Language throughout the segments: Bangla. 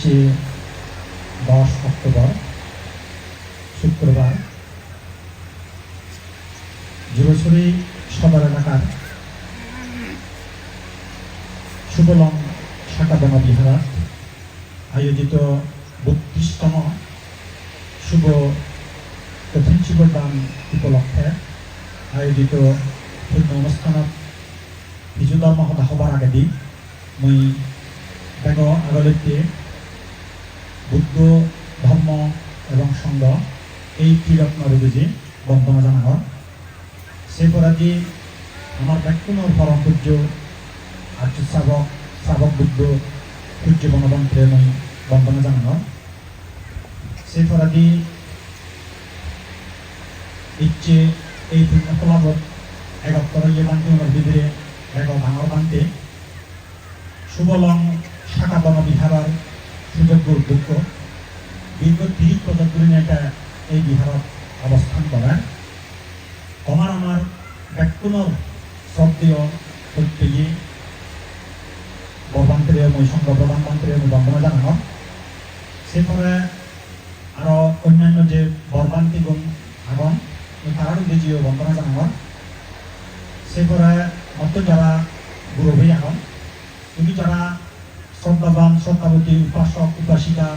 হচ্ছে 10 অক্টোবর শুক্রবার জুরছড়ি সদর এলাকার শুভলং শাখা বনবিহার আয়োজিত 32তম শুভ কঠিন শিৱদান উপলক্ষে আয়োজিত পুণ্য অনুষ্ঠানত বিজু ধৰ্ম সভা হবার আগেদি মই বেগ আগলৈকে বুদ্ধ ধর্ম এবং সংঘ এই ত্রিরত্ন বুঝি বন্দনা জানানো সেপরাদি আমার ব্যাকুণর পরম পূজ্য আর্য শ্রাবক বুদ্ধ পূজ্য বনবন্ত্রে মই বন্দনা জানানো সেপরাদি ইচ্ছে এই পুণ্য ফলাবত একাত্তর বান্তির ভিতরে এক ভাঙর বান্তে শুভলং শাখা বনবিহারের সুযোগ্য উদ্যোগ দীর্ঘ 30 বছর ধরে এটা এই বিহারত অবস্থান করে আমার ব্যাকুণর শ্রদ্ধেয় প্রত্যেকে বরবান্ত্রে মই সংঘ প্রধানমন্ত্রী বন্দনা জানানো সেপরে আরো অন্যান্য যে বরবান্তিগুণ আগন তারারও বেজিও বন্দনা জানানো সেপরে নতুন যারা গুরুভাই আগন তুমি যারা শ্রদ্ধাবান শ্রদ্ধাবতী উপাসক উপাসিকা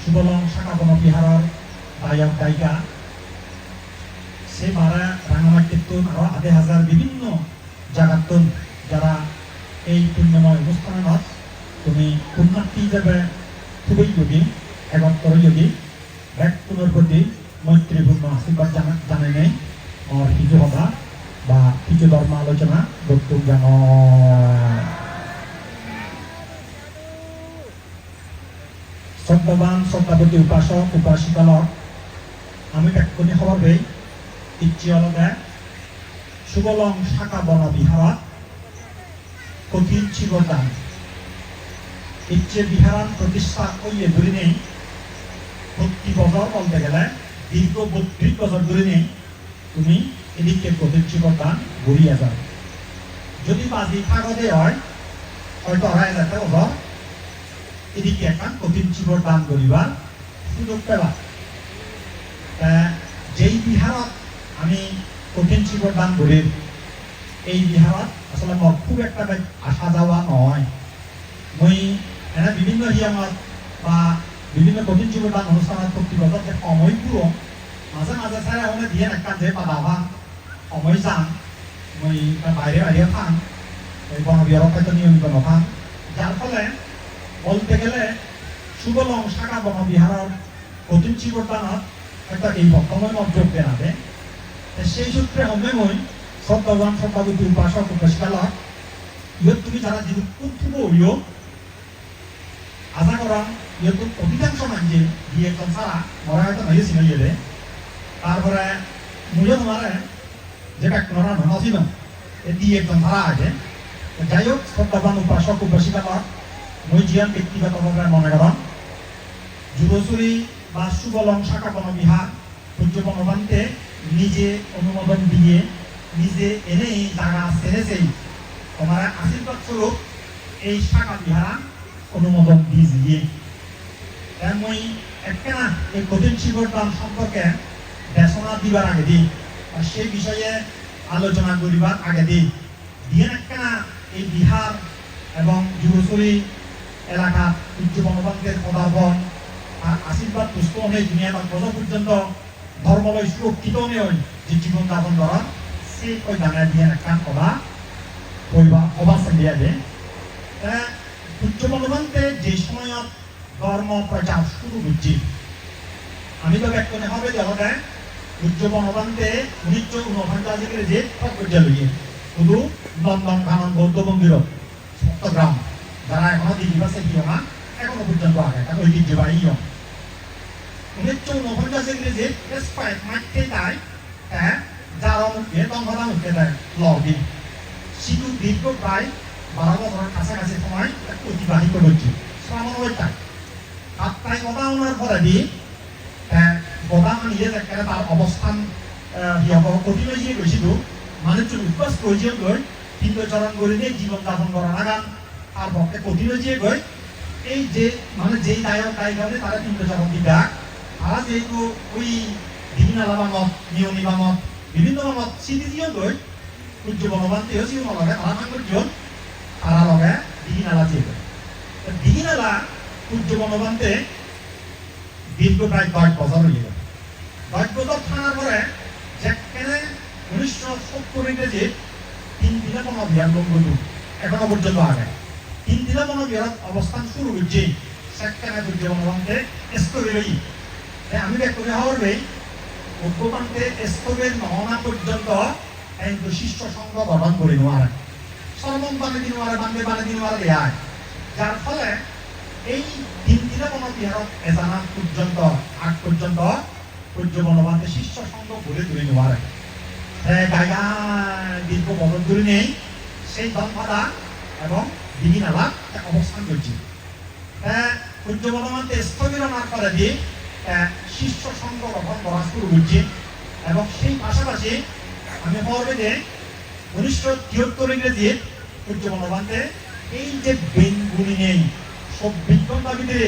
শুভলং শাখা বনবিহারের গায়ক গায়িকা সে মারা রাঙামাটির আরো আধে হাজার বিভিন্ন জায়গাত যারা এই পুণ্যময় অনুষ্ঠানত তুমি পুণ্যার্থী হিসাবে খুবই যোগী একাত্তর যোগী ব্যাকুণের প্রতি মৈত্রীপূর্ণ আশীর্বাদ জানাই নেই আমার কিছু কথা বা কিছু ধর্ম আলোচনা বক্তব্য জানো শ্রদ্ধাবান শ্রদ্ধাবতী উপাসক উপাসিকালক আমি ব্যাকুণী খবর পেয়ে ইচ্ছে অলগে শুভলং শাখা বনবিহারত কঠিন শিৱদান ইচ্ছে বিহারান প্রতিষ্ঠা করিয়ে ধরে নেই 30 বছর বলতে গেলে দীর্ঘ 32 বছর ধরে নেই তুমি এদিকে কঠিন শিৱদান ঘুরিয়ে যাও যদি বাজি কাগজে হয় হয়তো 2,500 বছর এদিকে একটা কঠিন শিৱদান করিবার সুযোগ পেলা যেই বিহারত আমি কঠিন শিৱদান করি এই বিহারত আসলে মোর খুব একটা আসা যাওয়া নয় মই এনে বিভিন্ন হিয়ামত বা বিভিন্ন কঠিন শিৱদান অনুষ্ঠানত প্রতি বছর যে সময় পুরো মাঝে মাঝে চাই ওনে দিয়ে একটা যে বাধা ভাঙ সময় যান মই বাইরে বাইরে খান ওই বনবিহারত হয়তো নিয়মিত নখান যার ফলে বলতে গেলে শুভলং শাখা বনবিহারের কঠিন শিৱদানত একটা এই বর্তমান যোগ দেনাবে সেই সূত্রে হমে মই শ্রদ্ধাবান শ্রদ্ধাবতী উপাসক উপাসিকালক ইহত তুমি যারা যদি উৎথুব হইও আশা করা ইহত অধিকাংশ মানুষে দিয়ে একজন ছাড়া মরা হয়তো নয় ছিল ইয়ে তারপরে মুজো তোমারে যে ব্যাকরণ নছিল দিয়ে একজন ছাড়া আছে যাই হোক শ্রদ্ধাবান উপাসক উপাসিকালক মই জিয়ান ব্যক্তিগতভাবে মনে করেন জুরছড়ি বা শুভলং শাখা বনবিহার পূজ্য বনবান্তে নিজে অনুমোদন দিয়ে নিজে এনেই জায়গা ছেড়েছেই তোমার আশীর্বাদ স্বরূপ এই শাখা বিহারা অনুমোদন দিয়ে মই একখানা এই কঠিন শিৱদান সম্পর্কে দেশনা দিবার আগে দিই আর সেই বিষয়ে আলোচনা করিবার আগে দিই দিয়ে একখানা এই বিহার এবং জুরছড়ি এলাকা পূজ্য বনবান্তের পদার্পণ আর আশীর্বাদ পুষ্প নেই দুনিয়া বছর পর্যন্ত ধর্মলয় সুরক্ষিত নেই যে জীবন যাপন করা সেই ওই জায়গায় দিয়ে একটা অবা কইবা অবা চেলিয়া দে পূজ্য বনবান্তে যে সময়ত ধর্ম প্রচার শুরু করছি আমি তো ব্যাকুণে হবে জগতে পূজ্য বনবান্তে 1949 যে পর্যায়ে লইয়ে শুধু নন্দন কানন বৌদ্ধ মন্দির সপ্তগ্রাম যারা এখনো দিদিবাসে দিও না এখনো পর্যন্ত আগে একটা ঐতিহ্যবাহী 1949 যে এসপাইট মাঠে যায় যারা মুখে দংঘনা মুখে দেয় লগিন সিধু দীর্ঘ প্রায় 12 বছরের কাছাকাছি সময় অতিবাহিত হচ্ছে শ্রাবণটায় তাই গদা ওনার পরে দিয়ে গদা আনিয়ে একেবারে তার অবস্থান কঠিন হয়ে গৈছিল মানুষজন উৎপাস করেছে গৈ কিন্তু চরণ করে দিয়ে জীবন যাপন করা নাগান তার পক্ষে কঠিন হয়ে গৈ এই যে মানে যেই নায়ক নায়িকা তারা কিন্তু জগৎবিদা তারা যেহেতু ওই বিভিন্ন বামত নিয়মী বামত বিভিন্ন বামত স্মৃতিজিও গৈ সূর্য বনবান্তিও যিও নলগে তারা সাংগঠ্য তারা লগে দিঘিনালা যিয়ে দিঘিনালা সূর্য বনবান্তে দীর্ঘ প্রায় 10 বছর হয়ে গেল 10 বছর থানার পরে যেখানে 1970 ইংরেজি 3 দিনে কোনো অভিযান লঙ্ঘন এখনো পর্যন্ত আগে 3 দিনে কোনো অবস্থান শুরু হচ্ছে সেখানে সূর্য বনবান্তে স্থবিরই আমি ব্যক্তি হওয়ার উদ্যোগান্তে স্থবির নহনা পর্যন্ত কিন্তু শিষ্য সংঘ গঠন করে নেওয়ার সর্বম বানে দিনওয়ারে বান্ধে বানে দিনওয়ারে দেয় যার ফলে এই 3 দিনে কোনো বিহারত এজানা পর্যন্ত আগ পর্যন্ত সূর্য বনবান্তে শিষ্য সংঘ গড়ে তুলে নেওয়ার গায়গা দীর্ঘ বছর ধরে নেই সেই দলপাদা এবং দিঘিনালা অবস্থান করছি সূর্য বনবান্তে স্থবির হওয়ার পরে দিয়ে শিষ্য সংঘ গঠন করা শুরু করছে এবং সেই পাশাপাশি আমি পড়বে যে 1973 ইংরেজি সূর্য বনবান্তে এই যে বেনগুলি নেই সব বিজ্ঞানটা ভিতরে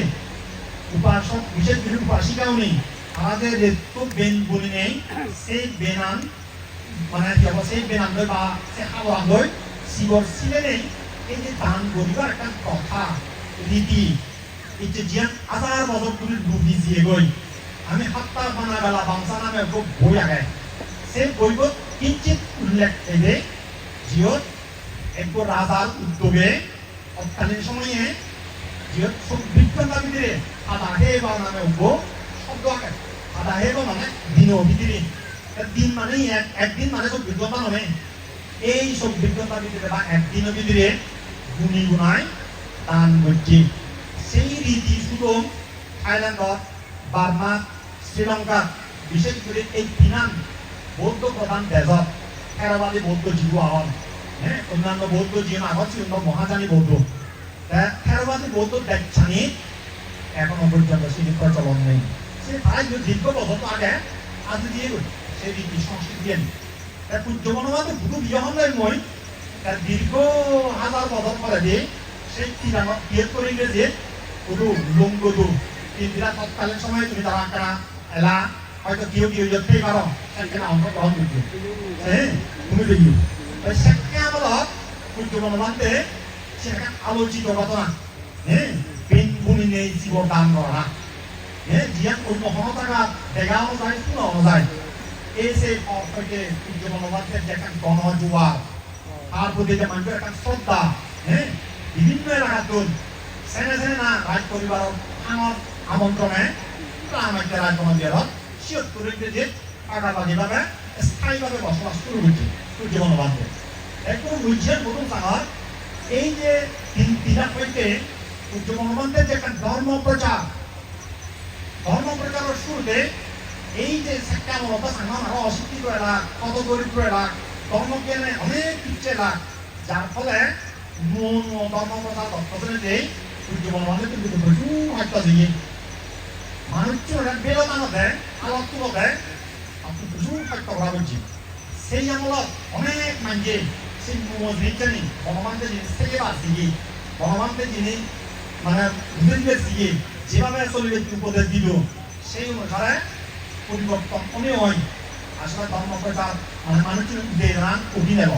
উপাসক বিশেষ কিছু উপাসিকাও নেই আমাদের তো বেনগুলি নেই সেই বেনান মানে সেই বেনান বা সেই হাওয়ান শিবর ছিলে নেই এই যে দান করিবার একটা কথা রীতি এই যে জিয়ান হাজার বছর ধরে ডুবি দিয়ে গই আমি হাত্তা বানা বেলা বাংসা নামে খুব বই আগে সেই বইবত কিঞ্চিত উল্লেখ এনে জিয়ত একবার রাজার উদ্যোগে তৎকালীন সময়ে জিয়ত সব বিজ্ঞানটা ভিতরে আদা হেবা নামে উপ শব্দ আগে আদা হেবা মানে দিনও ভিতরে দিন মানে একদিন মানে সব বিজ্ঞানটা নয় এই সব বিজ্ঞানটা ভিতরে বা একদিনের ভিতরে গুণী গুণায় দান করছে সেই রীতি শুধু থাইল্যান্ডত বার্মা শ্রীলঙ্কা বিশেষ করে এই তিনান বৌদ্ধ প্রধান দেশত থেরবাদী বৌদ্ধ জীব আহন হ্যাঁ অন্যান্য বৌদ্ধ জীবন আগত ছিল মহাজানী বৌদ্ধ থেরবাদী বৌদ্ধ দেখছানি এখনো পর্যন্ত সেই প্রচলন নেই সে তাই দীর্ঘ বছর আগে আজ দিয়ে সেই রীতি সংস্কৃতি দিয়ে সূর্য বনবান্তে শুধু বিয়ে হন মই দীর্ঘ হাজার বছর পরে দিয়ে সেই 73 ইংরেজি শুধু লঙ্গদু তিনদিনা তৎকালীন সময়ে তুমি তারা একটা এলা হয়তো কেউ কেউ যেতেই পারো সেখানে অংশগ্রহণ করছে হ্যাঁ তুমি দেখি সেখানে আমলত সূর্য বনবান্তে সেখানে আলোচিত ঘটনা হ্যাঁ বেনগুনি নেই জীবন দান করা হ্যাঁ জিয়ান অন্য কোনো টাকা দেখানো যায় শোনানো যায় এই সেই হইতে সূর্য বনবান্তের যে একটা গণজোয়ার তার প্রতি যে মানুষের একটা শ্রদ্ধা হ্যাঁ বিভিন্ন এলাকাতুন সেনে সেনে না রাজ পরিবার আমন্ত্রণে আমাকে রাজমন্দিরত ৭৬ ইংরেজিত আগাবাগীভাবে স্থায়ীভাবে বসবাস শুরু হয়েছে সূর্য বনবান্তে একদম বুঝছেন প্রথম সাগর এই যে তিনটা হইতে সূর্য বনবান্তের যে একটা ধর্ম প্রচারের শুরুতে এই যে শিক্ষা মূলত সাধারণ আরো অশিক্ষিত এলাকা কত দরিদ্র এলাকা ধর্মজ্ঞানে অনেক পিছিয়ে এলাকা যার ফলে ধর্ম প্রচার তত্ত্বজনে যে সূর্য বনবান্তে কিন্তু প্রচুর হত্যা দিয়ে মানুষ বেলতানতে আলোকতে আপনি প্রচুর হত্যা করা হচ্ছে সেই আমলত অনেক মানুষে সেই জিনিসটানি বনবান্তে জিনিস থেকে বাদ দিয়ে বনবান্তে জিনিস মানে বুঝে দিয়ে যেভাবে চলবে উপদেশ দিল সেই অনুসারে পরিবর্তন কমে হয় আসলে ধর্ম প্রচার মানে মানুষের উদ্বেদনা কঠিন এলো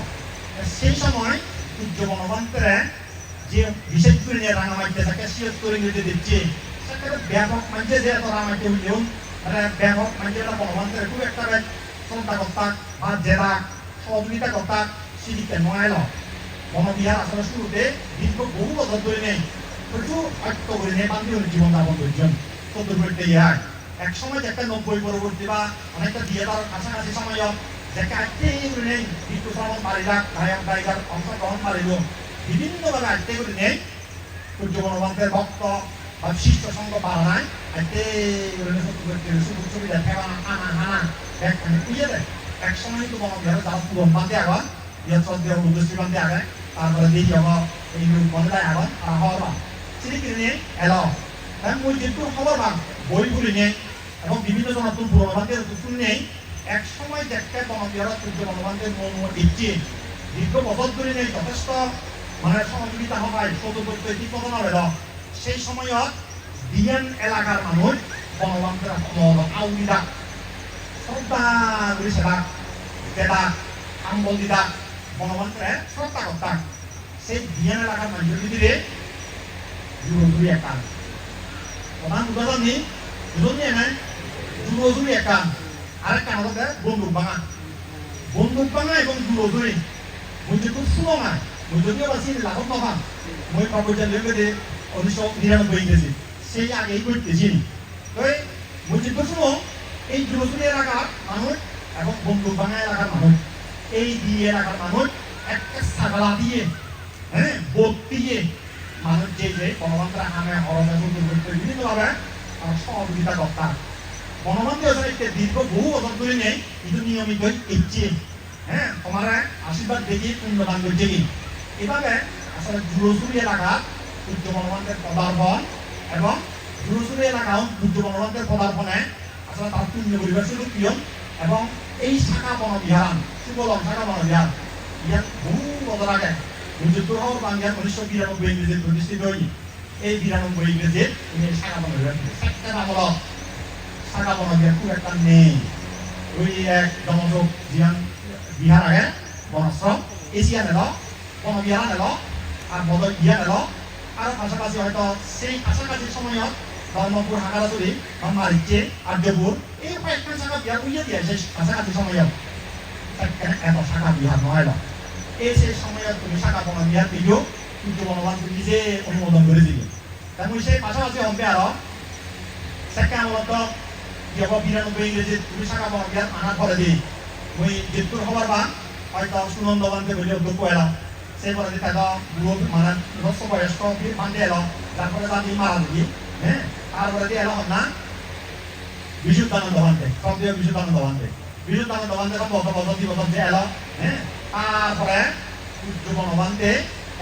সেই সময় সূর্য বনবান্তের যে বিশেষ করে নিয়ে রাঙামাটিতে তাকে ৭৬ ইংরেজি দিচ্ছে সেটা ব্যাপক মানুষের যে এত রাঙামাটি হইলেও ব্যাপক মানুষের বনবান্তের খুব একটা শ্রদ্ধা কর্তা বা জেলা সহযোগিতা কর্তা সেদিকে নয় এলো বনবিহার আসলে শুরুতে দীর্ঘ বহু বছর ধরে নেই প্রচুর হত্যা করে নেই বান্ধবীর জীবনযাপন করছেন চতুর্থ ইয়ার এক সময় যে একটা ৯০ পরবর্তী বা অনেকটা দিয়ে তার কাছাকাছি সময় যাকে আজকে নেই মৃত্যু শ্রবণ মারিলাক নায়ক নায়িকার অংশগ্রহণ মারিল বিভিন্নভাবে আজকে করে নেই সূর্য বনবান্তের ভক্ত বা শিষ্য সঙ্গ বাড়ায় আজকে সুবিধা ফেরা আনা হানা একখানে পুজে দেয় এক সময় তো বনবিহারে যারা পুরন বান্ধে আগত শ্রদ্ধেয় উদ্দেশ্যী বান্ধে আগে তারপরে দেখি আমার এই বন্ধে আগত আর হওয়া সেদিকে নিয়ে এলো মই কিন্তু খবর ভাগ বইগুলি নেই এবং বিভিন্ন জন নতুন পুরোনো নতুন নেই এক সময় দেখতে বনবিহারত সূর্য বনবান্তের মন দিচ্ছে দীর্ঘ বছর ধরে নেই যথেষ্ট মানে সহযোগিতা হয় চতুর্থ প্রধান হল সেই সময়ত বিয়ান এলাকার মানুষ বনবান্তের আউলিদা শ্রদ্ধা করে সেটা দেদা আম্বল দিদা বনবান্তে শ্রদ্ধা করতাম সেই বিয়ান এলাকার মানুষের ভিতরে জুড়ি একটা প্রধান উদাহরণই দুজন এনে জুড়ি একটা আরেকটা আমাদের বন্দুক ভাঙা এবং জুড়ি मुझे कुछ सुनो ना मुझे भी बस ये लागत ना था मुझे पापा जब लेके दे 1999 इंग्लिश से आगे ही कोई तेजी नहीं तो मुझे कुछ सुनो এই জুলুসুলি এলাকার মানুষ এবং বন্দুক ভাঙা এলাকার মানুষ এই দিয়ে এলাকার মানুষ একটা ছাগলা দিয়ে হ্যাঁ বোট দিয়ে মানুষ যে বনবান্তের হামে হরমে বিভিন্নভাবে সহযোগিতা করতাম বনবান্তি আসলে একটা দীর্ঘ বহু বছর ধরে নেই কিন্তু নিয়মিত ইচ্ছে হ্যাঁ তোমার আশীর্বাদ দেখি পুণ্যদান করছে কি এভাবে আসলে জুলুসুলি এলাকা সূর্য বনবান্তের পদার্পণ এবং জুলুসুলি এলাকাও সূর্য বনবান্তের পদার্পণে আসলে তার পুণ্য পরিবেশ প্রিয় এবং এই শাখা বনবিহার সুবলম শাখা বনবিহার ইয়াত বহু বছর আগে 1900 বাংলার 1992 ইংরেজিতে প্রতিষ্ঠিত হয়নি এই 92 ইংরেজির শাখা বনবিহার সেক্টর আমলত শাখা বনবিহার খুব একটা নেই ওই এক জনযোগ জিয়ান বিহার আগে বনাশ্রম এশিয়ান এলো বনবিহার এলো আর বদল বিহার এলো আর পাশাপাশি হয়তো সেই কাছাকাছি সময়ত ধর্মপুর হাগারাতুরি বা মারিচে আর্যপুর এই কয়েকটা শাখা বিহার উইয়ে দিয়েছে কাছাকাছি সময়ত এত শাখা বিহার নয় এই সেই সময়ত তুমি শাখা বনবিহার দিও কিন্তু বনবান তুমি নিজে অনুমোদন করে দিবি তেমন সেই পাশাপাশি হবে আরো সেকা আমলত কি হব 92 ইংরেজি তুমি শাখা বনবিহার আনার পরে দিই মই যেটুর হবার বা হয়তো সুনন্দবানকে বলি অধ্যক্ষ এলাম সেই পরে তাকে বুড়ো মানে নষ্ট বয়স্ক বান্ধে এলো তারপরে তাকে মারা দিবি হ্যাঁ তারপরে দিয়ে এলো না বিশুদ্ধানন্দ বান্ধে সব দিয়ে বিশুদ্ধানন্দ বান্ধে সব বছর দিয়ে এলো হ্যাঁ তারপরে সূর্য বনবান্তে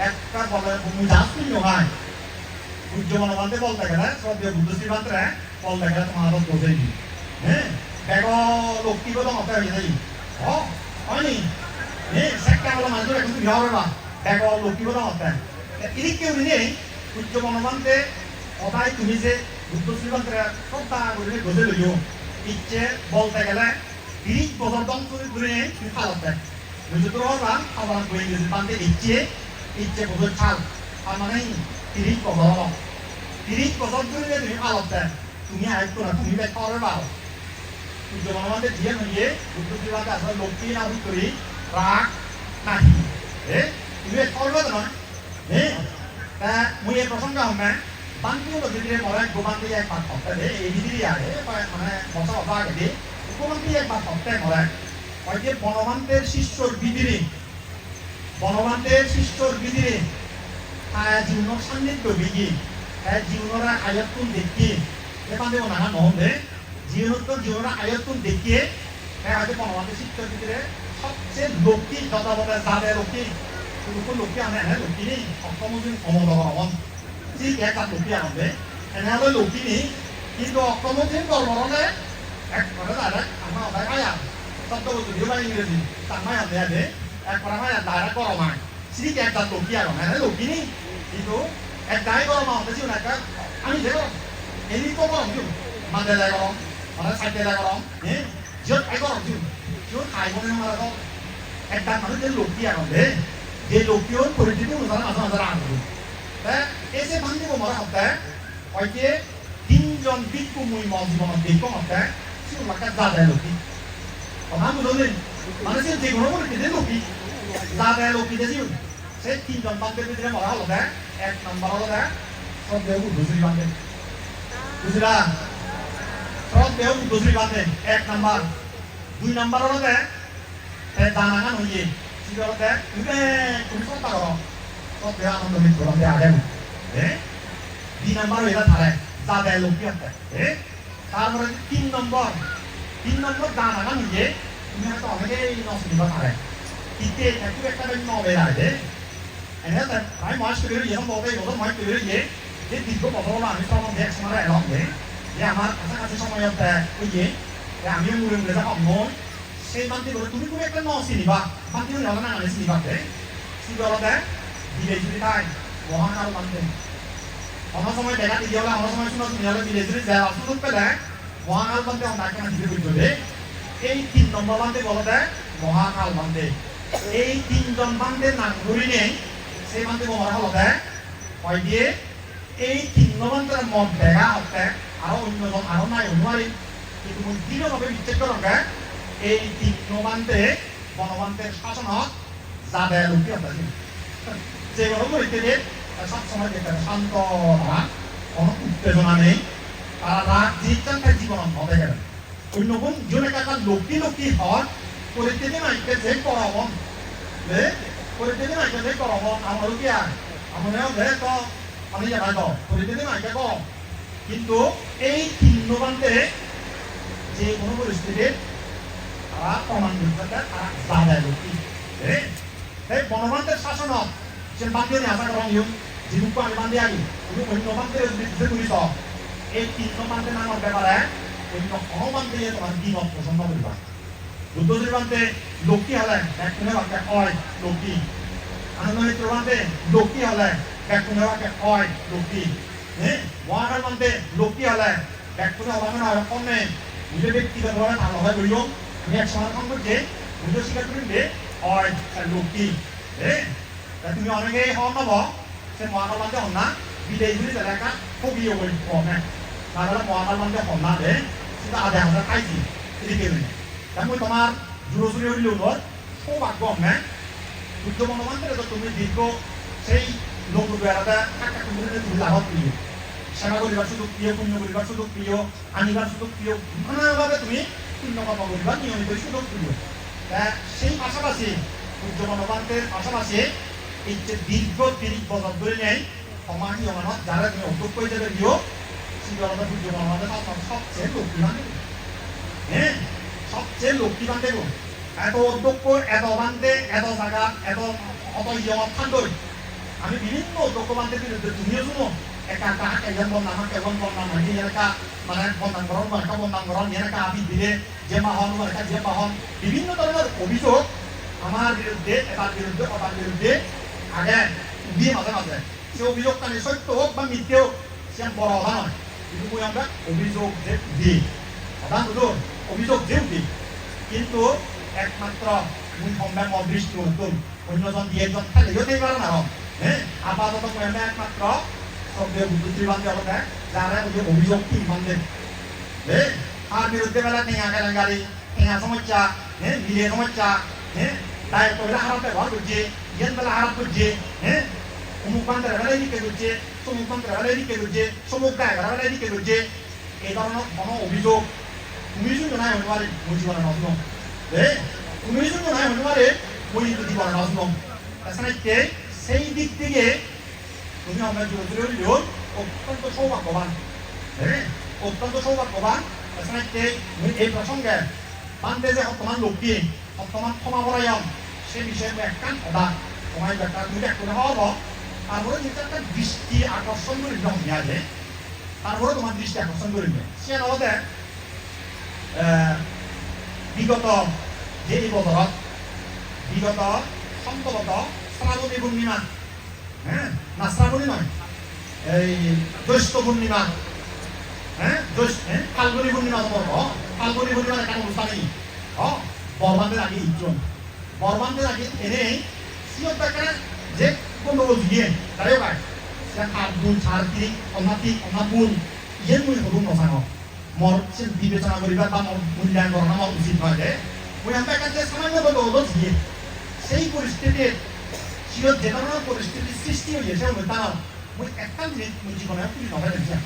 একটা বলে মুজাজ শূন্য হয় সূর্য বনবান্তে বলতে গেলে সব দিয়ে বুদ্ধশ্রী বান্ধে বলতে গেলে তোমার হাতত বসেই দিই হ্যাঁ বেগ লক্ষ্মী বলে হতে হয়ে যাই হয়নি সেটা বলে মানুষের এখন তুমি হবে না বেগ লক্ষ্মী বলে হতে এদিক কেউ নেই সূর্য বনবান্তে সদায় তুমি যে বুদ্ধশ্রী বান্ধে শ্রদ্ধা করে গজে লইও ইচ্ছে বলতে গেলে 30 বছর দম করে তুমি খালাতে বুঝতে পারলাম খাবার বই গেছে বান্ধে ইচ্ছে বছর ছাল আর মানে 30 বছর হলো 30 বছর ধরে তুমি খালাতে তুমি আয়ত্ত না তুমি বেশ খাওয়ার পাও সূর্য বনবান্তে দিয়ে হইয়ে বুদ্ধশ্রী বান্ধে আসলে লক্ষ্মী না করি রাগ নাহি তুমি বেশ খাওয়ার পাও না তা মুই এই প্রসঙ্গ হবে বান্তিও ভিতরে মরে গোবান্তি একবার সপ্তাহে এই ভিতরে আগে মানে বছর অথবা আগে গোবান্তি একবার সপ্তাহে মরে হয়তো বনবান্তের শিষ্যর ভিতরে জীবনের সান্নিধ্য বিগি জীবনের আয়ত্তন দেখি এখানে নানা নহবে জীবনের আয়ত্তন দেখিয়ে হয়তো বনবান্তের শিষ্যর ভিতরে সবচেয়ে লক্ষ্মী যথা বলে যাদের লক্ষ্মী আনে লক্ষ্মী নেই অষ্টম দিন অমদগরমন ঠিক একটা লক্ষ্মী আনবে এনেহলে লক্ষ্মী নেই কিন্তু অষ্টম দিন গরমরণে একবারে ডাইরেক্ট আমার অদায় খাই শব্দ যদিও বা ইংরেজি তার মায় আনতে আনতে একবার খাই ডাইরেক্ট গরম হয় ঠিক একটা লক্ষ্মী আর এনে লক্ষ্মী নেই কিন্তু একটাই গরম আনতে ছিল একটা আমি যে গরম এনি তো গরম ছিল মাঝে যায় গরম মানে সাইডে যায় গরম যত খাই গরম ছিল যত খাই মনে আমার একটা মানুষের লক্ষ্মী আনবে যে লক্ষ্মীর পরিস্থিতি অনুসারে মাঝে মাঝে আনবে এসে বান্ধব মরা হতে হয়তো 3 জন বিক্ষু মুই মজীবন দেখো হতে সিউলাকা যাদের লক্ষ্মী কথা বুঝলেন মানুষের যে কোনো পরিস্থিতি লক্ষ্মী যাদের লক্ষ্মী দেখিও সেই 3 জন বান্ধবের ভিতরে মরা হলো এক নম্বর হলো সব দেহ বুদ্ধশ্রী বান্ধে বুঝলা সব দেহ বুদ্ধশ্রী বান্ধে এক নম্বর 2 নম্বর হলো দানাগান হইয়ে কি হলো তুমি সব পারো সব দেহ আনন্দ মিত করতে আগে 2 নম্বর হইলা থাকে যাদের লক্ষ্মী আছে তারপরে 3 নম্বর দানাগান হইয়ে তুমি হয়তো অনেকেই নষ্ট দিবা পারে তিতে একটু একটা নবে আছে এনে তাই আমি মাস করে এরকম বলতে বলতে মাস করে যে দীর্ঘ বছর আমি তো আমার দেখ সময় এলাম যে আমার কাছাকাছি সময় ওই যে আমিও মুড়ে মুড়ে যা নয় সেই বান্তি করে তুমি কোনো একটা নসি নিবা বান্তি হলে হবে না আনিস নিবা কি বলতে দিলে যদি তাই মহাকাল বান্ধে অন্য সময় দেখা দিয়ে হলে অন্য সময় শুনে শুনে হলে মিলে জুড়ে যায় সুযোগ পেলে মহাকাল বান্ধে অনেক দিতে বুঝতে হবে এই 3 নম্বর বান্ধে বলা দেয় মহাকাল বান্ধে এই 3জন বান্ধে নাম ধরি নেই সেই বান্ধে বলা হলো দেয় হয় দিয়ে এই 3 নম্বরের মত দেখা হতে আরো অন্যজন আরো নাই অনুমারি কিন্তু দৃঢ়ভাবে বিচ্ছেদ করা এই 3 নম্বরে বনবান্তের শাসনত যাদের লোক আছে যেগুলো পরিস্থিতি সবসময় দেখতে শান্ত কোনো উত্তেজনা নেই তারা রাগ জীবনটার জীবন হবে গেলেন অন্য কোন জনে কাকা লোকটি লোকটি হওয়ার পরিস্থিতি নাইকে যে করবন পরিস্থিতি নাইকে যে করবন আমারও কি আর আমারও যে তো আমি জানাই তো পরিস্থিতি নাইকে কম কিন্তু এই 3 নম্বরে যে কোনো পরিস্থিতি তারা প্রমাণ করতে তারা যাদের লোকটি এই বনবান্তের শাসনত যে বান্ধে নিয়ে আসা করা নিয়ম জীবনকে আমি বান্ধে আগে অন্য বান্ধে যে করিস এই 3 নম্বরে নামের ব্যাপারে অন্য অবান্ধে তোমার দ্বিমত পছন্দ করিবা বুদ্ধশ্রী বান্ধে লোকটি হলে ব্যাকুণে বাক্যে হয় লোকটি আনন্দ মিত্র বান্ধে লোকটি হলে ব্যাকুণে বাক্যে হয় লোকটি হ্যাঁ মহাকাল বান্ধে লোকটি হলে ব্যাকুণে অভাবে নয় কমে বুঝে ব্যক্তিগতভাবে ভালো হয় বলিও আমি এক সমাধান করছে বুঝে স্বীকার করি যে হয় লোকটি হ্যাঁ তুমি অনেকেই হন নব সে মহাকাল বান্ধে হন না বিদেশ বুলি এলাকা খুবই কমে তাহলে মহাকাল বান্ধে হন না রে সেটা আধা হাজার খাইছি এদিকে তাই তোমার জোরসুরি হইলেও সৌভাগ্য হ্যাঁ বুদ্ধ বনবান্ধে তুমি দীর্ঘ সেই লোক বেড়াতে কাকা কুমুরে তুমি লাভত প্রিয় সেবা করিবার সুযোগ প্রিয় পুণ্য করিবার সুযোগ প্রিয় আনিবার সুযোগ প্রিয় নানাভাবে তুমি পুণ্য কর্ম করিবার নিয়মিত সুযোগ প্রিয় সেই পাশাপাশি বুদ্ধ বনবান্ধের পাশাপাশি এই যে দীর্ঘ 30 বছর ধরে নেই সমাজী অমানত যারা তুমি অধ্যক্ষ হিসেবে দিও শ্রীজগন্নাথ বুদ্ধ বনবান্ধে সবচেয়ে লক্ষ্মীবান দেব হ্যাঁ সবচেয়ে লক্ষ্মীবান দেব এত অধ্যক্ষ এত বান্ধে এত জায়গা এত অত ঠান্ডই আমি বিভিন্ন অধ্যক্ষ বান্ধের বিরুদ্ধে তুমিও শুনো একা একা কেজন বন্ধাম কেজন বন্ধাম মানে এলাকা মানে বন্ধান করণ একা বন্ধান করণ এলাকা আবি দিলে যে মাহন এলাকা যে মাহন বিভিন্ন ধরনের অভিযোগ আমার বিরুদ্ধে এটার বিরুদ্ধে ওটার বিরুদ্ধে আগে দিয়ে মাঝে মাঝে সে অভিযোগটা সত্য হোক বা মিথ্যে হোক সে বড় কথা নয় কিন্তু মই আমরা অভিযোগ যে দিই প্রধান শুধু অভিযোগ যেও দিই কিন্তু একমাত্র মুই সম্ভব অদৃষ্টি নতুন অন্যজন দিয়ে একজন খালিও থাকতে পারে না হ্যাঁ আপাতত মই আমরা একমাত্র শব্দের বুদ্ধি বান্ধে হলে যারা অভিযোগ কি বান্ধে হ্যাঁ তার বিরুদ্ধে বেলা টেঙা কেলেঙ্কারি টেঙা সমস্যা হ্যাঁ মিলে সমস্যা হ্যাঁ দায়িত্ব বেলা হারাপ ব্যবহার করছে ইয়েন বেলা হারাপ করছে হ্যাঁ অমুক বান্ধের বেলা এদিকে করছে সমুক বান্ধের বেলা এদিকে করছে সমুক গায়ে বেলা এদিকে করছে এই ধরনের কোনো অভিযোগ তুমি শুনছো না হতে পারে মই জীবনে নষ্ট হ্যাঁ তুমি শুনছো না হতে পারে মই জীবনে নষ্ট তাছাড়া সেই দিক থেকে তুমি আমরা জোরে হইলেও অত্যন্ত সৌভাগ্যবান হ্যাঁ অত্যন্ত সৌভাগ্যবান তাছাড়া এই প্রসঙ্গে বান্ধে যে বর্তমান লোকটি বর্তমান ক্ষমা করাইম সে বিষয়ে একটা কথা তোমার একটা তুমি একটু হব তারপরে যেটা একটা দৃষ্টি আকর্ষণ করে নিয়ে আসে তারপরে তোমার দৃষ্টি আকর্ষণ করবে সে নহতে বিগত যে বছৰত বিগত সম্ভবত শ্রাবণী পূর্ণিমা হ্যাঁ না শ্রাবণী নয় এই জ্যৈষ্ঠ পূর্ণিমা হ্যাঁ ফাল্গুনী পূর্ণিমা ফাল্গুনী পূর্ণিমা একটা অনুষ্ঠান নেই বরবান্ধের আগে ইজন বরবান্ধের আগে এনেই সিও দেখা যে কোনো দিয়ে তারাও পায় সে আব্দুল ছাড়তি অনাতি অনাপুল ইয়ে মুই হলুম নচাঙ মোৰ বিবেচনা কৰিবা বা মোৰ মূল্যায়ন কৰা মোৰ উচিত নহয় যে মই আমাৰ কাছে সামান্য বদল দিয়ে সেই পৰিস্থিতিত সিও যে ধৰণৰ পৰিস্থিতিৰ সৃষ্টি হৈছে অনুষ্ঠানত মই একটা মিনিট মোৰ জীৱনত তুলি নহয় দেখিছা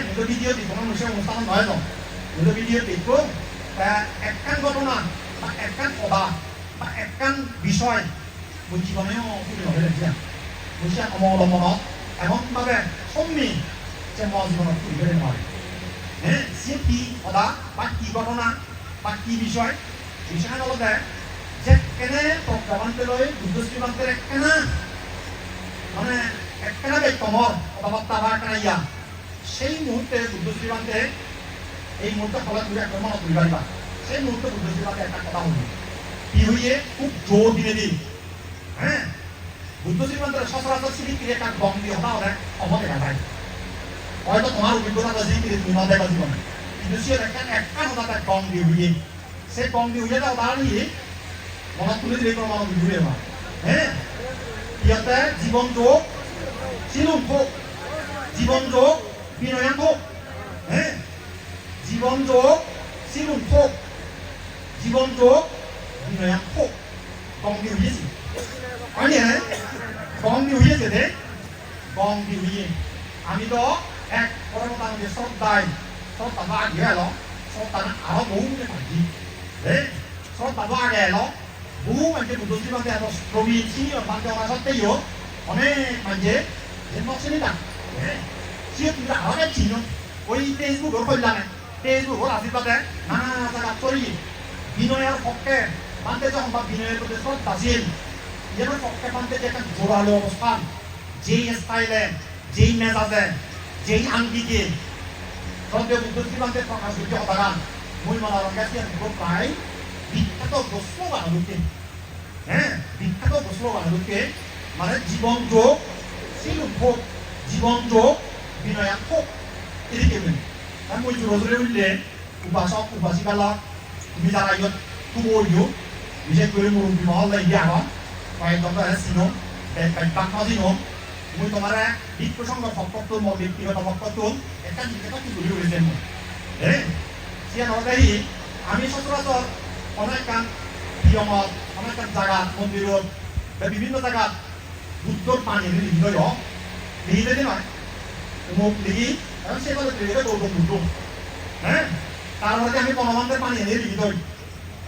মূল ভিডিঅ' দিব হৈছে অনুষ্ঠানত নহয় ন মূল ভিডিঅ' দেখব একখান ঘটনা বা একখান সভা বা একখান বিষয় মোৰ জীৱনেও তুলি নহয় দেখিছা বুঝছে অৱলম্বনত এমনভাৱে সম্মি যে মই জীৱনত তুলিবলৈ নোৱাৰিম হ্যাঁ সে কি কথা বা কি ঘটনা বা কি বিষয় বিষয় হলতে যে কেনে প্রজ্ঞাবান্তে লৈ বুদ্ধশ্রী বান্তের একখানা মানে একখানা ব্যক্তমর কথাবার্তা বা একখানা ইয়া সেই মুহূর্তে বুদ্ধশ্রী বান্তে এই মুহূর্তে ফলত তুমি একদম মনত তুলি পারিবা সেই মুহূর্তে বুদ্ধশ্রী বান্তে একটা কথা হল কি হইয়ে খুব জোর দিনে দি হ্যাঁ বুদ্ধ শ্রীমন্দিরের সচরাচর সিঁড়িটির একটা গম দিয়ে হতা হলে অমত দেখা যায় হয়তো তোমার অভিজ্ঞতা সিঁড়িটির তুমি না দেখা জীবনে কিন্তু সে দেখেন একটা হতা গম দিয়ে হইয়ে সে গম দিয়ে হইয়ে যাও দাঁড়িয়ে মনত তুলে দিলে কোনো মানুষ ঘুরে না হ্যাঁ ইয়াতে জীবন যোগ চিনুন হোক জীবন যোগ বিনয়ান হোক হ্যাঁ জীবন যোগ চিনুন হোক জীবন যোগ বিনয়ান হোক গম দিয়ে হইয়েছি 아니, গঙ্গি হইয়েছে রে গঙ্গি হইয়ে আমি তো এক পরম দাঙ্গে শ্রদ্ধায় শ্রদ্ধা বা আগে এলো শ্রদ্ধা는 알아 모으는 거지 네 শ্রদ্ধা 봐 아게 에로 모으면 이제 무슨 지방에 또 로비 신이어 만들어놨었대요 어네 이제 제목입니다 네 지역들이 알아겠지요 거의 페이스북으로 걸라네 페이스북으로 아실 거대 나나자가 소리 비노야 복대 만대정 바 비노야 또 শ্রদ্ধাশীল যেন পক্ষে একটা জোরালো অবস্থান যেই স্টাইলে যেই মেজাজে যেই আঙ্গিকে শ্রদ্ধেয় বুদ্ধ শ্রীমন্দির প্রকাশ হইতে হতাগান মূল মালার কাছে প্রায় বিখ্যাত স্লোগান হচ্ছে হ্যাঁ বিখ্যাত স্লোগান হচ্ছে মানে জীবন যোগ শিলুন হোক জীবন যোগ বিনয়ান হোক এদিকে আমি ওই জোরে উঠলে উপাসক উপাসিকালা তুমি যারা ইয়ত খুব ওইও বিশেষ করে মুরব্বী মহল্লা ইয়ে আমার Kaya tonton sino, kaya bakal sino, mui tomara di kusong nggak faktor tuh mau di kota faktor tuh, kan kita tuh dulu di sini. Siapa orang dari, kami sosok orang kan biomot, orang kan jagat, mondirot, dan বিভিন্ন jagat, butuh pani ini gitu yo, di sini nih, umum di, kan siapa tuh di sini butuh. Kalau nanti kami pengalaman pani ini gitu,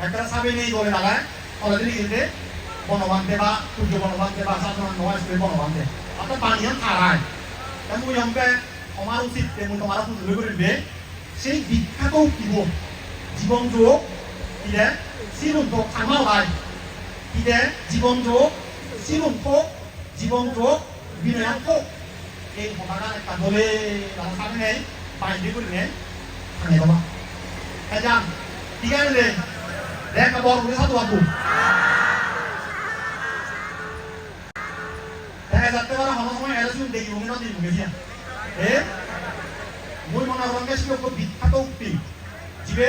karena sabi ini boleh lah, kalau di sini বনবান্ধে বা সূর্য বনবান্ধে বা সাধারণ নয় স্কুলে বনবান্ধে অর্থাৎ পানীয় খারায় তা মুই অঙ্কে আমার উচিত মুই তোমার সুযোগ করবে সেই বিখ্যাত উক্তিব জীবন যোগ ইদে চিরুন্ত থামা হয় ইদে জীবন যোগ চিরুন্ত জীবন যোগ বিনয়ান হোক এই কথাটা একটা বলে আমার সামনে নেই বাইরে করে নে থামে দেবা হ্যাঁ যান ঠিক আছে রে দেখা বড় করে সাধু বাবু যাতে পারে আমার সময় এলাচুন দেখি উন্নত দিন গেছিয়া মূল মনোরঙ্গে ছিল বিখ্যাত উক্তি যে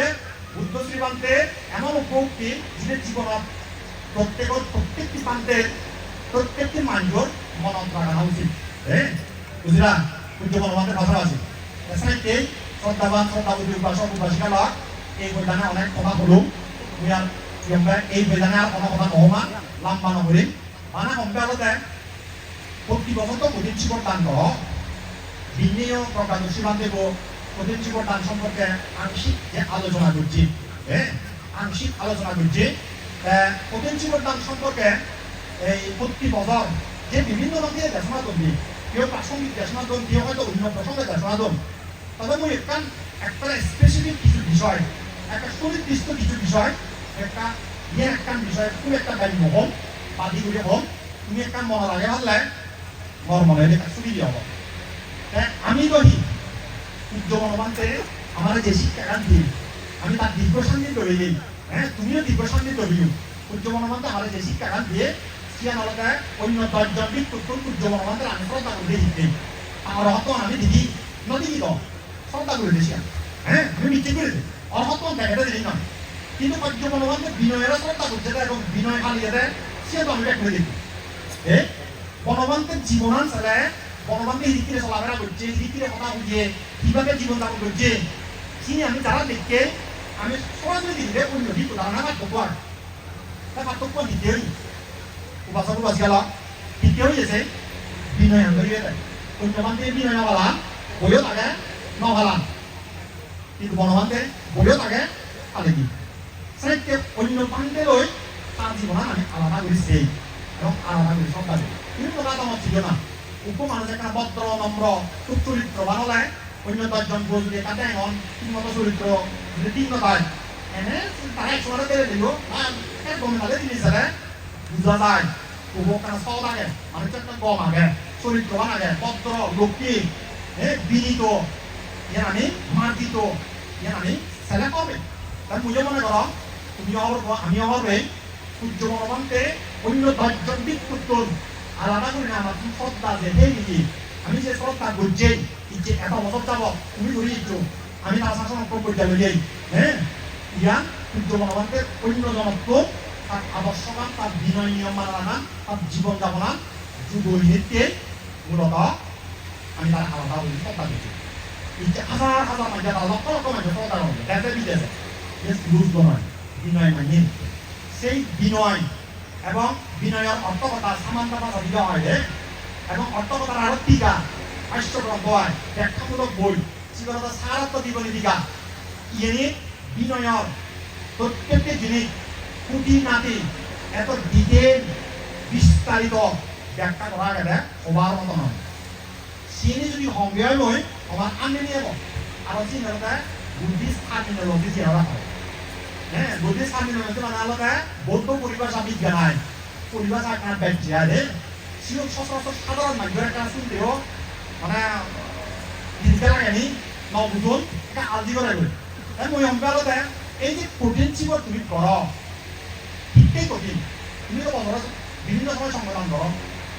বুদ্ধ শ্রীবান্তে এমন উক্তি যে জীবনত প্রত্যেকটি প্রান্তের প্রত্যেকটি মানুষের মনত রাখা উচিত বুঝলা বুদ্ধ বনবান্তের ভাষা আছে এছাড়াই শ্রদ্ধাবান শ্রদ্ধাবতী উপাসক উপাসিকা লগ এই বৈধানে অনেক কথা হলো এই বৈধানে আর কোনো কথা নহমা লাম্বা নগরী মানে সম্পর্কতে প্রতি বছর তো কঠিন শিকড় দান কর বিনিয়োগ প্রকাশ সীমান্তেব কঠিন শিকড় দান সম্পর্কে আংশিক যে আলোচনা করছি আংশিক আলোচনা করছি কঠিন শিকড় দান সম্পর্কে এই প্রতি বছর যে বিভিন্ন রকমের দেশনা দন্ডি কেউ প্রাসঙ্গিক দেশনা দন কেউ হয়তো অন্য প্রসঙ্গে দেশনা দন তবে মই একটা স্পেসিফিক কিছু বিষয় একটা সুনির্দিষ্ট কিছু বিষয় একটা একটা বিষয় খুব একটা গাড়ি নহম বাদি করে হম তুমি একটা মনে লাগে হলে মোর মনে একটা সুবিধা হব আমি কহি সূর্য বনবান্তে আমার যে শিক্ষাগান দিই আমি তার দীর্ঘসান্বিত হয়ে যাই তুমিও দীর্ঘসান্বিত হইও সূর্য বনবান্তে আমার যে শিক্ষাগান দিয়ে সিয়ান আলাদা অন্য 10 জন বিক্ষুব্ধ সূর্য বনবান্তের আমি শ্রদ্ধা করে দিই আমার হত আমি দেখি নদী তো শ্রদ্ধা করে দিয়েছি আমি মিথ্যে করে দিই অহত দেখাতে দিই না কিন্তু সূর্য বনবান্তে বিনয়ের শ্রদ্ধা করছে এবং বিনয় হারিয়ে দেয় সে তো আমি করে দিই বনবান্তের জীবনান চালে বনবান্তে রীতিরে চলাফেরা করছে রীতিরে কথা বুঝিয়ে কিভাবে জীবন যাপন করছে চিনি আমি যারা দেখে আমি সরাসরি দিলে উন্নতি ধারণা পার্থক্য আর তার পার্থক্য দ্বিতীয় উপাসক উপাসিকা দ্বিতীয় হয়েছে বিনয় আন্তরিক অন্যবান্তে বিনয় নভালা বইও থাকে নভালা কিন্তু বনবান্তে বইও থাকে আলেগি সাহিত্য অন্য প্রান্তে লই তার জীবনান আমি আলাদা করেছি এবং আলাদা করে সব কাজে বিভিন্ন মতামত ছিল না উপমানুষ একটা ভদ্র নম্র সুচরিত্রবান হলে অন্য 10 জন বউ যদি তাতে এমন ঠিকমতো চরিত্র যদি ঠিক নয় তারা একসময় তেলে দিল একদম তাদের জিনিস আছে বুঝা যায় উপকার সব আগে মানুষের একটা কম আগে চরিত্রবান আগে ভদ্র লক্ষ্মী বিনীত ইয়ার আমি মার্জিত ইয়ার আমি ছেলে কবে তাই বুঝে মনে করো তুমি আমি হবে সূর্য বনবান্তে অন্য 10 জন বিক্ষুব্ধ আলাদা করে না আমার শ্রদ্ধা যে হে নিকি আমি যে শ্রদ্ধা করছি ইচ্ছে এত বছর যাব তুমি করি একটু আমি তার শাসন করতে লইয়াই হ্যাঁ ইয়া সূর্য ভগবানকে অন্য জনত্ব তার আদর্শবান তার বিনয় নিয়ম মানা রাখা তার জীবন যাপনা যুগল হেতে মূলত আমি তার আলাদা বলি শ্রদ্ধা করছি ইচ্ছে হাজার হাজার মানুষ যারা লক্ষ লক্ষ মানুষ শ্রদ্ধা করবে দেশে বিদেশে বেশ বুঝবো নয় বিনয় মানিয়ে সেই বিনয় এবং বিনয়ের অর্থকথা সামান্যতা দিতে হয় এবং অর্থকথার আরো টিকা ভাষ্যগ্রন্থ হয় ব্যাখ্যামূলক বই জীবনতা সারাত্ম জীবনী টিকা ইয়ে বিনয়ের প্রত্যেকটি জিনিস খুঁটি নাতি এত ডিটেল বিস্তারিত ব্যাখ্যা করা গেলে সবার মতো নয় চিনি যদি সংজ্ঞায় লৈ আমার আনি নিয়ে আর চিন্তা বুদ্ধিস্ট টার্মিনোলজি চেহারা হয় হ্যাঁ বুদ্ধিস্ট টার্মিনোলজি মানে আলাদা বৌদ্ধ পরিভাষা বিজ্ঞান হয় পরিভাষা একটা ব্যাখ্যা সিও সচরাচর সাধারণ মানুষের একটা শুনতেও মানে দিনকে লাগেনি নবুজন একটা আলজি করে তাই মই সংজ্ঞা আলাদা এই যে কঠিন জীবন তুমি করো ঠিকই কঠিন তুমি তো বছর বিভিন্ন সময় সংগঠন করো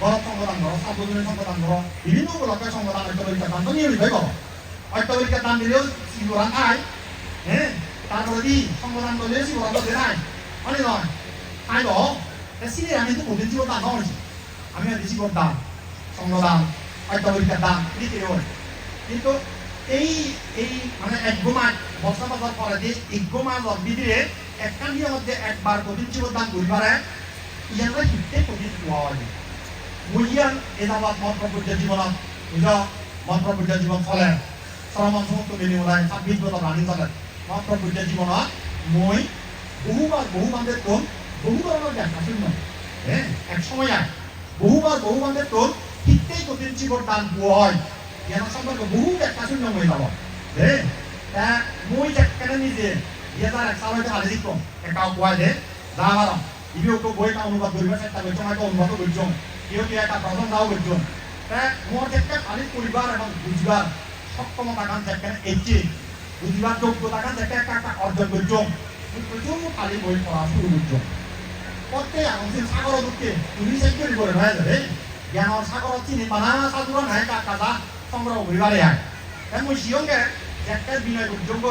গরম সংগঠন করো সার্বজনীন সংগঠন করো বিভিন্ন উপলক্ষে সংগঠন ঐক্যবরিকার দান তো নিয়মিতই করো ঐক্যবরিকার দান দিলেও শিবরান খায় হ্যাঁ তারপরে দি সংগঠন করলে শিবরান তো দেয় অনেক নয় খাই লো সিনে আমি তো কঠিন জীবন দান হয়েছি আমি আর জীবন দান সংগঠন ঐক্যবরিকার দান দিতে হয় কিন্তু এই এই মানে এক গোমা বছর বছর পরে যে এক গোমা ভিতরে একটা নিয়ে মধ্যে একবার কঠিন জীবন দান করিবারে ইয়ানরা হিতে কঠিন হওয়া হয় মুইয়ান এদাবাদ মন্ত্রপুর্য জীবনত নিজ মন্ত্রপুর্য জীবন চলে শ্রমণ সমস্ত মিলি ওলাই 26 বছর রানি চলে মন্ত্রপুর্য জীবনত মই বহুবার বহু বান্ধের তোন বহু ধরনের দেখা শূন্য হ্যাঁ এক সময় বহুবার বহু বান্ধের তোন হিতেই কঠিন জীবন দান হয় ইয়ান সম্পর্কে বহু দেখা শূন্য মই যাব হ্যাঁ তা মই যেখানে নিজে ইয়ার এক সাল হয়তো আলে দিত একা কোয়াই দে যা ভালো ইবিও বইটা অনুবাদ করিবা চেষ্টা করছো হয়তো অনুবাদ করছো কেউ কেউ একটা প্রথম দাও করছো তা মোর যেটা খালি পরিবার এবং বুঝবার সক্ষমতা কান যেখানে এটি বুঝবার যোগ্যতা কান যেটা একটা অর্জন করছো প্রচুর খালি বই পড়া শুরু করছো করতে আমাদের সাগর দুঃখে তুমি সেঞ্চুরি করে হয়ে যাবে জ্ঞান সাগর চিনি বানা সাগর নাই কাকা সংগ্রহ করিবারে আয় তাই মই সিয়ংকে একটা বিনয় যোগ্য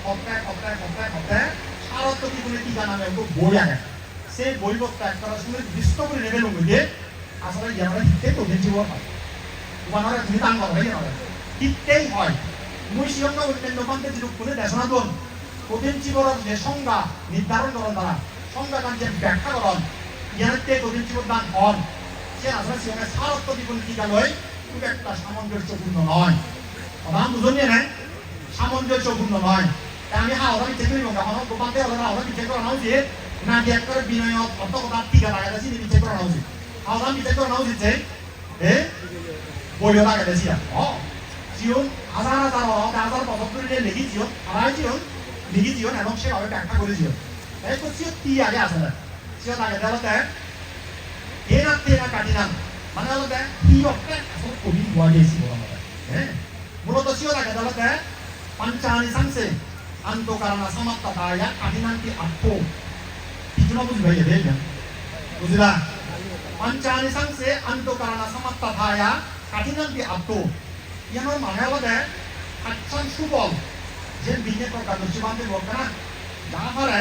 সপ্তাহে সপ্তাহে সপ্তাহে সপ্তাহে সারত্ব কি বলে টিকা নামে বই আনে সেই বইপত্র একটা শুনে দৃষ্ট করে নেবে লঙ্গে আসলে ইয়ারা হিতে কঠিন জীবন হয় তোমার তুমি দান করো হয় হিতেই হয় মই সিয়ংকে অন্যান্য প্রান্তে যে কোনে দেশনা দন কঠিন জীবনের যে সংজ্ঞা নির্ধারণ করেন তারা সংজ্ঞা গান যে ব্যাখ্যা করেন ইয়ারতে কঠিন জীবন দান হন সে আসলে সিয়ংকে সারত্ব জীবন টিকা লয় খুব একটা সামঞ্জস্যপূর্ণ নয় কথা বুঝুন না সামঞ্জস্যপূর্ণ নয় আমি হাওড়া বিচ্ছে করি কখনো গোপালতে হলে হাওড়া বিচ্ছে করানো উচিত না যে একটা বিনয় অর্থকথা টিকা লাগাইছি বিচ্ছে করানো উচিত হাওড়া বিচ্ছে করানো উচিত যে বইও লাগাইছি জিওন হাজার হাজার হাজার বছর ধরে লিখি জিওন আড়াই জিওন লিখি জিওন এবং সেভাবে ব্যাখ্যা করে জিওন এই তো সিও টি আগে আসে না সিও লাগাই দেওয়াতে তেনা কাটিনাম মানে হলে কি অর্থে আসলে কবি হওয়া গেছি বলা হ্যাঁ মূলত সিও লাগাই দেওয়াতে পাঞ্চানি সাংসে anto karena samatta daya kadinanti atto ituna বুঝবাই দেবেন বুঝলা পঞ্চানি সংসে anto karena samatta daya kadinanti atto ইয়ানোর মানে হলো আচ্ছান সুবল যে বিনে প্রকার জীবনতে বলকানা যা পারে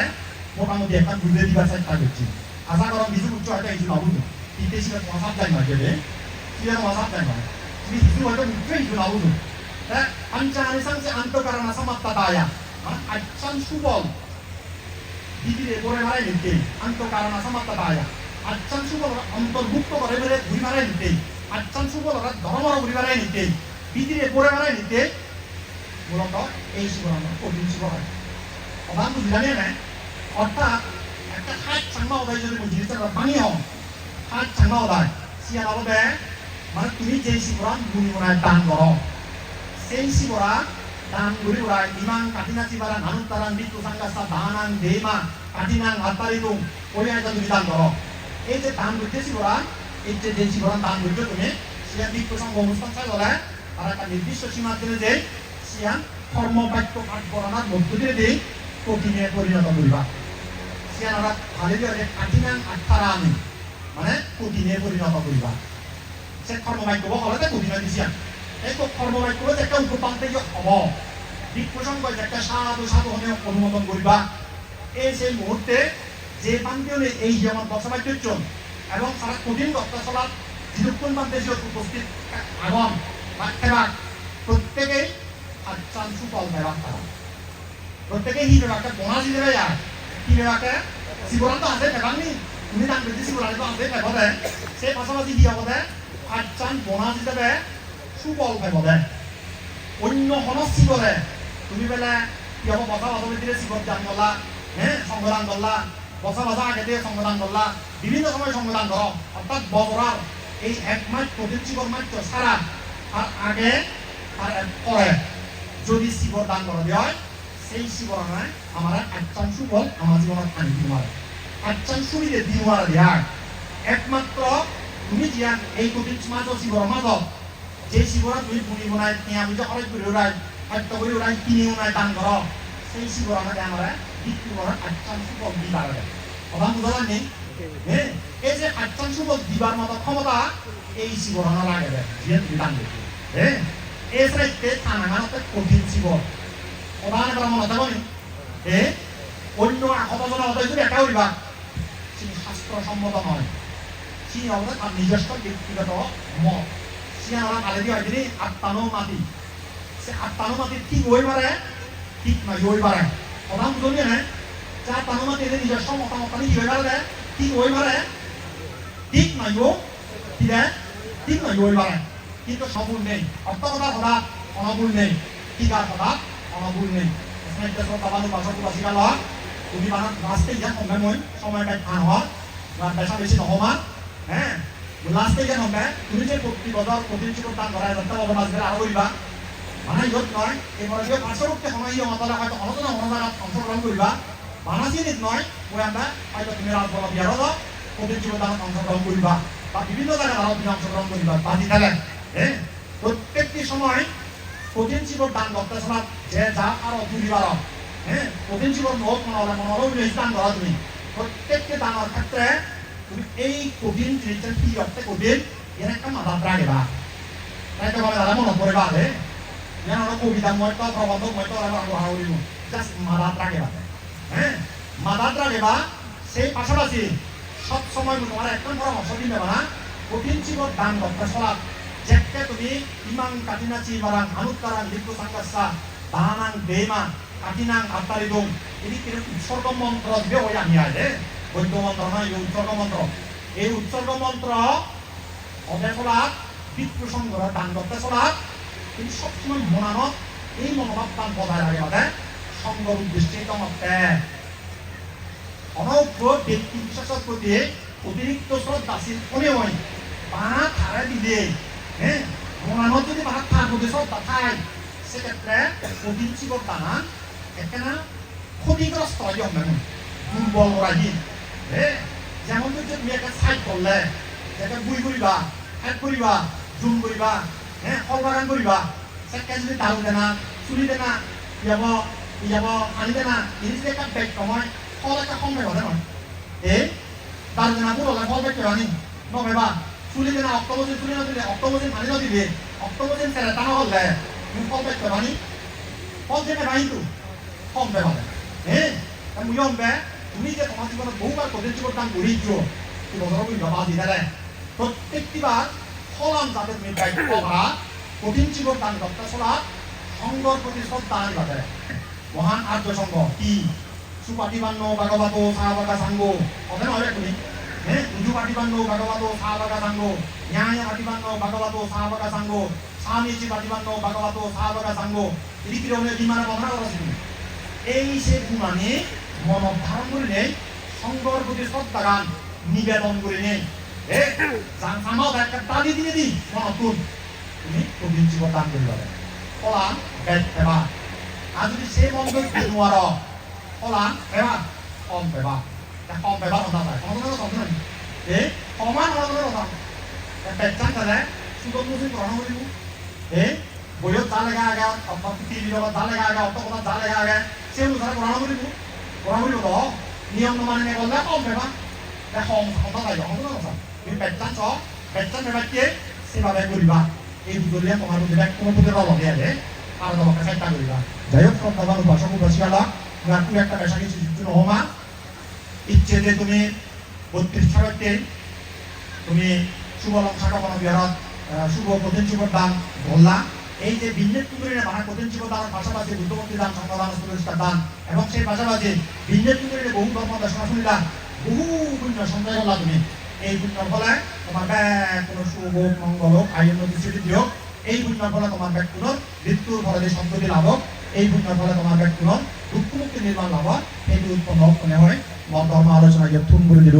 মোটামুটি একটা বুঝে দিবার চেষ্টা করছি আশা করো কিছু উচ্চ হয়তো কিছু নাবুদ তিনটে ছিল মহাসাব যায় না গেলে কি আর মহাসাব যায় না তুমি কিছু হয়তো উচ্চ কিছু নাবুদ পঞ্চানি সংসে anto karena samatta daya আচ্ছান Subal দিদিরে পরে মারাই নিতে আন্ত কারণ সমাপ্ত দায়া আচ্ছান সুবল অন্তর্ভুক্ত করে বলে ঘুরি মারাই নিতে আচ্ছান সুবল ধর্মর ঘুরি মারাই নিতে দিদিরে পরে মারাই নিতে মূলত এই শিবরাম কঠিন শিব হয় অভাব বুঝলামে না অর্থাৎ একটা হাত চাঙ্গা ওদায় যদি জিনিসটা ভাঙি হও হাত চাঙ্গা ওদায় সিয়া বলবে মানে তুমি যে শিবরাম গুণি মনায় দান করো সেই শিবরা dan guri urai imang katina cibaran hanun taran bitu sanggasa danan dema katinang ataritung oya itu didan doro এই যে দান করতে শিবরান এই যে শিবরান দান করতে তুমি সিয়া বিtu sang অনুষ্ঠান চাই বলে আর একটা নির্দিষ্ট সীমা দিলে যে সিয়া কর্ম বাক্য পাঠ করানোর মধ্য দিয়ে দিয়ে কঠিনে পরিণত করিবা সিয়া ওরা ভালো দিয়ে কাটিনাং আত্মারানি মানে কঠিনে পরিণত করিবা সে কর্মবাক্য হলে তাই কঠিন দিছিয়ান এই তো কর্মবাক্য একটা উপপান্তে হব বিপ্রসঙ্গ একটা সাধু সাধু হনে অনুমোদন করিবা এই সেই মুহূর্তে যে পান্তিয়নে এই যেমন বসবাস করছেন এবং সারা কঠিন দত্তা চলার যিরকম পান্তে উপস্থিত আগম বা প্রত্যেকেই আচ্ছান সুফল ব্যবহার করা প্রত্যেকেই হি ব্যবহারটা বনাজি দেবে আর কি ব্যবহারটা জীবন তো আছে ব্যবহার তুমি দান করতে জীবন তো আছে ব্যবহারে সেই পাশাপাশি কি হবে আচ্ছান বনাজ হিসাবে সুফল ব্যবহারে অন্য হনস্থি করে তুমি বেলা কি হব বসা বাসা দিলে শিবত দান করলা হ্যাঁ সংবিধান করলা বসা বাসা আগে দিয়ে সংবিধান করলা বিভিন্ন সময় সংবিধান করো অর্থাৎ বছরার এই এক মাস কঠিন শিবর মাত্র সারা আর আগে আর পরে যদি শিবর দান করা হয় সেই শিবর আমার আচ্ছান সুফল আমার জীবনত আনি দিতে পারে আচ্ছান সুবিধে দিয়ে দেওয়ার একমাত্র তুমি জিয়ান এই কঠিন মাছ শিবর মাজত যে শিবরা তুমি পুনি বনাই নিয়ামিত খরচ করে উড়াই খাদ্য করে উড়াই কিনে উড়াই দান করো সেই শিবর আমাকে আমার বিক্রি করার আচ্ছান সুফল দিবার কথা বুঝা জানি হ্যাঁ এই যে আচ্ছান সুফল দিবার মতো ক্ষমতা এই শিবর লাগে যে তুমি দান করছো হ্যাঁ এই সাইডে থানাগানতে কঠিন শিবর প্রধান করা মনে থাকো অন্য আখতজনা হতে যদি একটা উড়িবা তিনি শাস্ত্রসম্মত নয় তিনি আমাদের তার নিজস্ব ব্যক্তিগত মত সিয়া আমরা কালে দিয়ে হয়তো আত্মানো মাটি সে আত্মানো মাটি ঠিক হয়ে পারে ঠিক নয় হয়ে পারে প্রধান বুঝলি না যে আত্মানো মাটি নিজস্ব মতামত কি হয়ে পারে ঠিক হয়ে পারে ঠিক নয় ঠিক নয় হয়ে পারে কিন্তু সবুল নেই অর্থকথা সদা অনবুল নেই ঠিক আর সদা অনবুল নেই তুমি লাস্টে ইয়ান সময় মই সময় পাই আন হয় পেশা বেশি নহমা হ্যাঁ লাস্টে ইয়ান হবে তুমি যে প্রতি বছর কঠিন চিকট দান করা যাতে অবমাসবে আরো করিবা মানে ইয়ত নয় এবার যে পাঁচরূপকে সময় ইয়ে মাতালা হয়তো অনতনা মনোজাত অংশগ্রহণ করিবা বানাচিনিত নয় ওই আমরা হয়তো তুমি রাজবল বিহারত কঠিন চিকট দানত অংশগ্রহণ করিবা বা বিভিন্ন জায়গায় আরো তুমি অংশগ্রহণ করিবা বাজি থাকেন হ্যাঁ প্রত্যেকটি সময় কঠিন চিকট দান করতে সময় যে যা আরো দুইবার হ্যাঁ কঠিন জীবন হোক মনোরম দান করা তুমি প্রত্যেককে দানের ক্ষেত্রে তুমি এই কঠিন জিনিসটা কি অর্থে কঠিন এর একটা মাথা রাখবা তাই তো দাদা মনে পড়ে বাদে যেন কবিতা মই তো প্রবন্ধ মই তো হাউরিব জাস্ট মাথা রাখবা হ্যাঁ মাথা রাখবা সেই পাশাপাশি সব সময় তোমার একটা পরামর্শ দিবে না কঠিন জীবন দান করতে চলা যেকে তুমি ইমাং কাটিনাচি বারাং আনুত্তারাং লিপু সাংগাসা দানাং বেমা কাটিনাং আত্মারিদং ini kira উৎসর্গ মন্ত্র দিয়ে ওই আমি আয় বৈদ্য মন্ত্র নয় উৎসর্গ মন্ত্র এই উৎসর্গ মন্ত্র অবে চলাত বিপ্রসঙ্গ দান করতে চলাত কিন্তু সবসময় মনানত এই মনোভাব দান বজায় রাখে বাদে সঙ্গর উদ্দেশ্যে তোমাকে অনগ্র ব্যক্তি বিশেষের প্রতি অতিরিক্ত শ্রদ্ধাশীল মনে হয় বানা থারে দিলে হ্যাঁ মনানত যদি বানা থার প্রতি শ্রদ্ধা থায় সেক্ষেত্রে কঠিন চিকট দানা একখানা ক্ষতিগ্রস্ত হয় দুর্বল রাখি হ্যাঁ যেমন তুমি একটা সাইড করলে একটা বুই করিবা হাইট করিবা জুম করিবা হ্যাঁ ফল বাগান করিবা সেটা যদি দারু দেনা চুলি দেনা যাব আনি দেনা এই যে একটা বেগ সময় ফল একটা কম পাইবা নয় দারু দেনা পুরো ফল বেগ পাইবা নি নপাইবা চুলি দেনা অক্টোবর চুলি নদিলে অক্টোবর পানি নদিলে অক্টোবর তেরে টানা হলে তুমি ফল বেগ পাইবা নি ফল যে পাইবা কিন্তু কম পাইবা হ্যাঁ মুয়ম বে তুমি যে তোমার জীবনে বহুবার কঠিন জীবন দান করিছো কি বছর করি বাবা দিদারে প্রত্যেকটি বার ফলান যাতে তুমি দায়িত্ব করা কঠিন জীবন দান করতে চলা সঙ্গর প্রতি শ্রদ্ধা আনিবাতে মহান আর্য সঙ্গ কি সুপাটিবান্ন ভাগবত সাহাবাগা সাঙ্গ কথা নয় তুমি হ্যাঁ উজু পাটিবান্ন ভাগবত সাহাবাগা সাঙ্গ ন্যায় পাটিবান্ন ভাগবত সাহাবাগা সাঙ্গ স্বামীজি পাটিবান্ন ভাগবত সাহাবাগা সাঙ্গ এটি কিরকমের বিমানে বর্ণনা করেছি এই সে গুণানে মনত ধারণ করে নেই সঙ্গর প্রতি শ্রদ্ধা গান নিবেদন করে নেই আমার একটা তালি দিয়ে দিই মনতুন তুমি কঠিন জীবন দান করে পারে ফলান বেদ পেবা আর যদি সে মন্দির নোয়ার ফলান পেবা কম পেবা কম পেবা কথা পায় সমাধান কথা সমান সমাধানের কথা বেচান তাহলে সুযোগ বুঝি গ্রহণ করিব বইত যা লেখা আগে টিভি লগত যা লেখা আগে অত কথা যা লেখা আগে সে অনুসারে গ্রহণ করিব নিয়ম নমানি গলে কম পেবা কথা পাই সমাধানের কথা তুমি বেচান চ বেচান পেবা কি সেভাবে করিবা এই দুজলিয়া তোমার যেটা কোনো পুজোর লগে আছে আর তোমাকে চেষ্টা করিবা যাই হোক শ্রদ্ধাবান উপাসক উপাসিকালা তোমার খুব একটা পেশা কিছু হমা ইচ্ছে যে তুমি 32 সালেতে তুমি শুভ লংসাকামনা বিহারত শুভ কঠিন শিবর দান বললা এই যে বিন্যেত কুমারীরা মানে কঠিন শিবর দানের পাশাপাশি বুদ্ধমন্ত্রী দান সংগ্রাম পুরস্কার দান এবং সেই পাশাপাশি বিন্যেত কুমারীরা বহু ধর্ম দর্শন শুনিলা বহু পুণ্য সঞ্চয় করলা তুমি এই পুণ্যর ফলে তোমার ব্যাগ কোনো শুভ মঙ্গল হোক আইন কিছু দিও এই পুণ্যর ফলে তোমার ব্যাগ কোনো মৃত্যুর ফলে যে সম্পত্তি লাভ হোক এই পুণ্যর ফলে তোমার ব্যাগ কোনো দুঃখ মুক্তি নির্মাণ লাভ হয় সেইটো উৎপন্ন হোক মনে হয় মত ধর্ম আলোচনা ইয়ে থুম করে দিল